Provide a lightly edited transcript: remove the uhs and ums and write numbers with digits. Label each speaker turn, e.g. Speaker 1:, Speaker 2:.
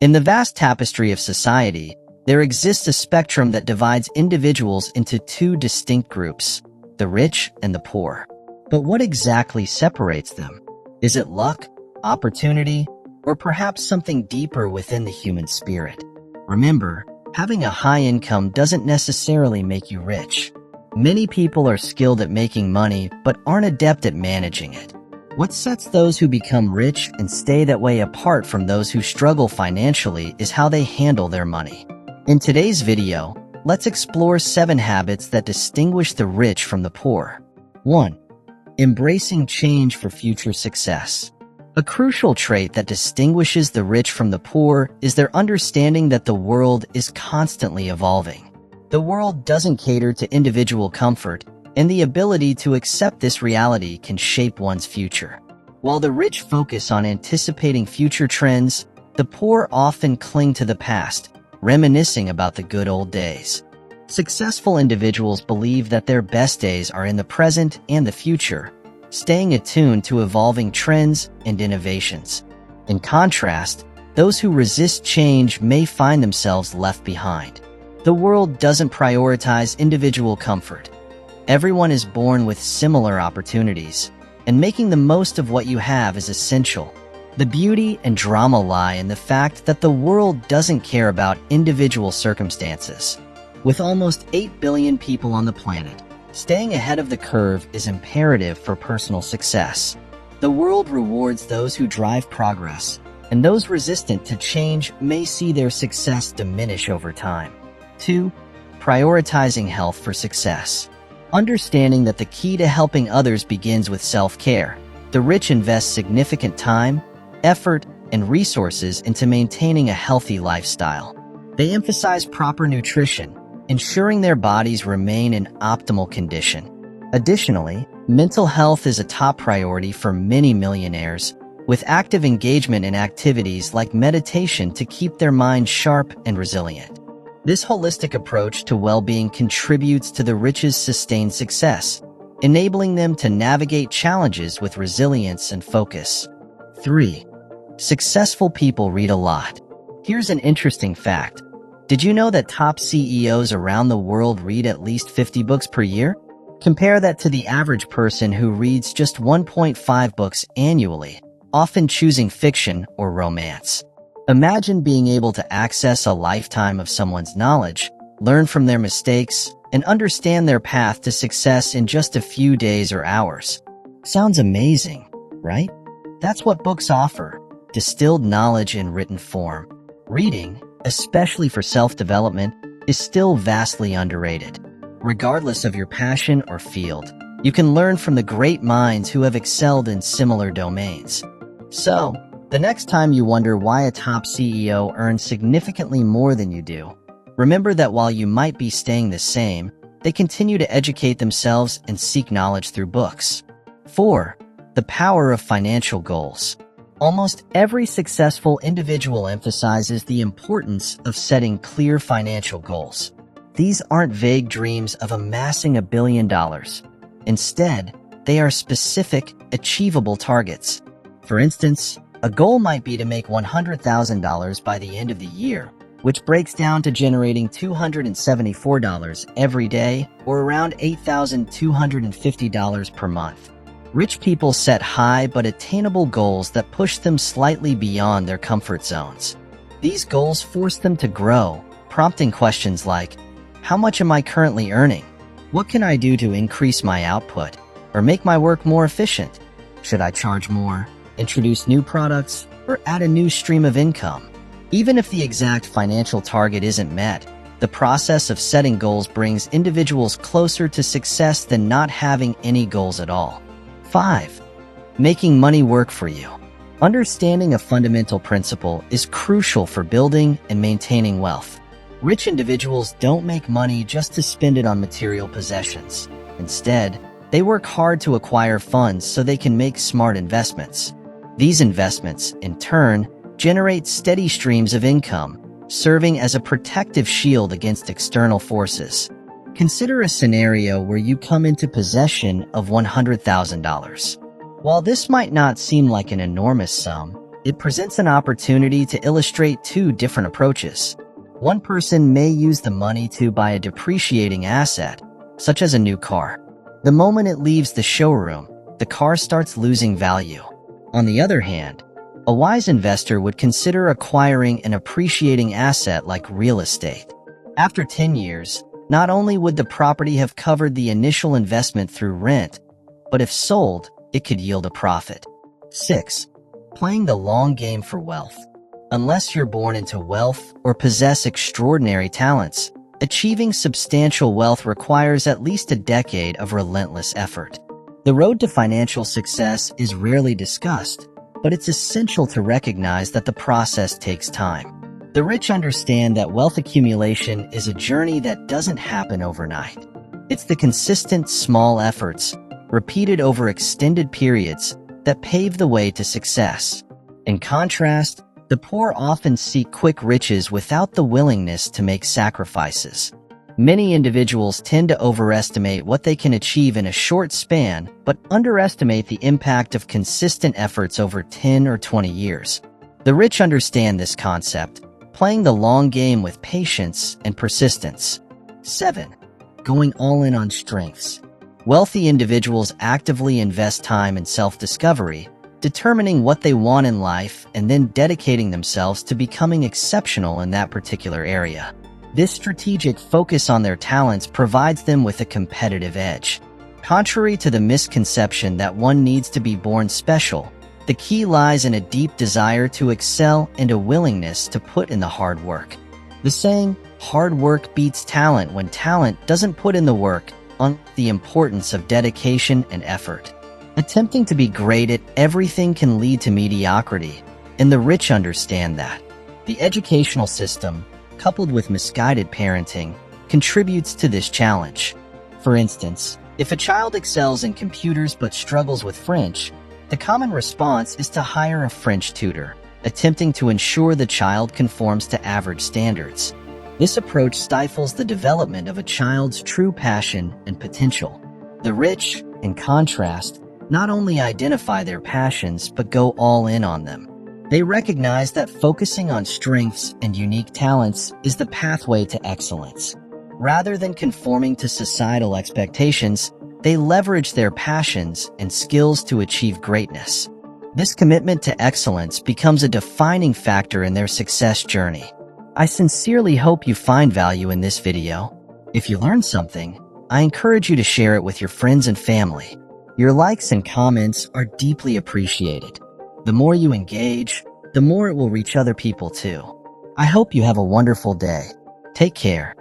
Speaker 1: In the vast tapestry of society, there exists a spectrum that divides individuals into two distinct groups, the rich and the poor. But what exactly separates them? Is it luck, opportunity, or perhaps something deeper within the human spirit? Remember, having a high income doesn't necessarily make you rich. Many people are skilled at making money but aren't adept at managing it. What sets those who become rich and stay that way apart from those who struggle financially is how they handle their money. In today's video, let's explore 7 habits that distinguish the rich from the poor. 1. Embracing change for future success. A crucial trait that distinguishes the rich from the poor is their understanding that the world is constantly evolving. The world doesn't cater to individual comfort, and the ability to accept this reality can shape one's future. While the rich focus on anticipating future trends, the poor often cling to the past, reminiscing about the good old days. Successful individuals believe that their best days are in the present and the future, staying attuned to evolving trends and innovations. In contrast, those who resist change may find themselves left behind. The world doesn't prioritize individual comfort. Everyone is born with similar opportunities, and making the most of what you have is essential. The beauty and drama lie in the fact that the world doesn't care about individual circumstances. With almost 8 billion people on the planet, staying ahead of the curve is imperative for personal success. The world rewards those who drive progress, and those resistant to change may see their success diminish over time. 2. Prioritizing health for success. Understanding that the key to helping others begins with self-care, the rich invest significant time, effort, and resources into maintaining a healthy lifestyle. They emphasize proper nutrition, ensuring their bodies remain in optimal condition. Additionally, mental health is a top priority for many millionaires, with active engagement in activities like meditation to keep their minds sharp and resilient. This holistic approach to well-being contributes to the rich's sustained success, enabling them to navigate challenges with resilience and focus. 3. Successful people read a lot. Here's an interesting fact. Did you know that top CEOs around the world read at least 50 books per year? Compare that to the average person who reads just 1.5 books annually, often choosing fiction or romance. Imagine being able to access a lifetime of someone's knowledge, learn from their mistakes, and understand their path to success in just a few days or hours. Sounds amazing, right? That's what books offer, distilled knowledge in written form. Reading, especially for self-development, is still vastly underrated. Regardless of your passion or field, you can learn from the great minds who have excelled in similar domains. So, the next time you wonder why a top CEO earns significantly more than you do, remember that while you might be staying the same, they continue to educate themselves and seek knowledge through books. 4. The power of financial goals. Almost every successful individual emphasizes the importance of setting clear financial goals. These aren't vague dreams of amassing $1 billion. Instead, they are specific, achievable targets. For instance, a goal might be to make $100,000 by the end of the year, which breaks down to generating $274 every day, or around $8,250 per month. Rich people set high but attainable goals that push them slightly beyond their comfort zones. These goals force them to grow, prompting questions like, how much am I currently earning? What can I do to increase my output or make my work more efficient? Should I charge more, introduce new products, or add a new stream of income? Even if the exact financial target isn't met, the process of setting goals brings individuals closer to success than not having any goals at all. 5. Making money work for you. Understanding a fundamental principle is crucial for building and maintaining wealth. Rich individuals don't make money just to spend it on material possessions. Instead, they work hard to acquire funds so they can make smart investments. These investments, in turn, generate steady streams of income, serving as a protective shield against external forces. Consider a scenario where you come into possession of $100,000. While this might not seem like an enormous sum, It presents an opportunity to illustrate two different approaches. One person may use the money to buy a depreciating asset, such as a new car. The moment it leaves the showroom, the car starts losing value. On the other hand, a wise investor would consider acquiring an appreciating asset like real estate. After 10 years, not only would the property have covered the initial investment through rent, but if sold, it could yield a profit. 6. Playing the long game for wealth. Unless you're born into wealth or possess extraordinary talents, achieving substantial wealth requires at least a decade of relentless effort. The road to financial success is rarely discussed, but it's essential to recognize that the process takes time. The rich understand that wealth accumulation is a journey that doesn't happen overnight. It's the consistent small efforts, repeated over extended periods, that pave the way to success. In contrast, the poor often seek quick riches without the willingness to make sacrifices. Many individuals tend to overestimate what they can achieve in a short span, but underestimate the impact of consistent efforts over 10 or 20 years. The rich understand this concept, playing the long game with patience and persistence. 7. Going all in on strengths. Wealthy individuals actively invest time in self-discovery, determining what they want in life and then dedicating themselves to becoming exceptional in that particular area. This strategic focus on their talents provides them with a competitive edge. Contrary to the misconception that one needs to be born special, the key lies in a deep desire to excel and a willingness to put in the hard work. The saying, "hard work beats talent when talent doesn't put in the work," on the importance of dedication and effort. Attempting to be great at everything can lead to mediocrity, and the rich understand that. The educational system, coupled with misguided parenting, contributes to this challenge. For instance, if a child excels in computers but struggles with French, the common response is to hire a French tutor, attempting to ensure the child conforms to average standards. This approach stifles the development of a child's true passion and potential. The rich, in contrast, not only identify their passions but go all in on them. They recognize that focusing on strengths and unique talents is the pathway to excellence. Rather than conforming to societal expectations, they leverage their passions and skills to achieve greatness. This commitment to excellence becomes a defining factor in their success journey. I sincerely hope you find value in this video. If you learned something, I encourage you to share it with your friends and family. Your likes and comments are deeply appreciated. The more you engage, the more it will reach other people too. I hope you have a wonderful day. Take care.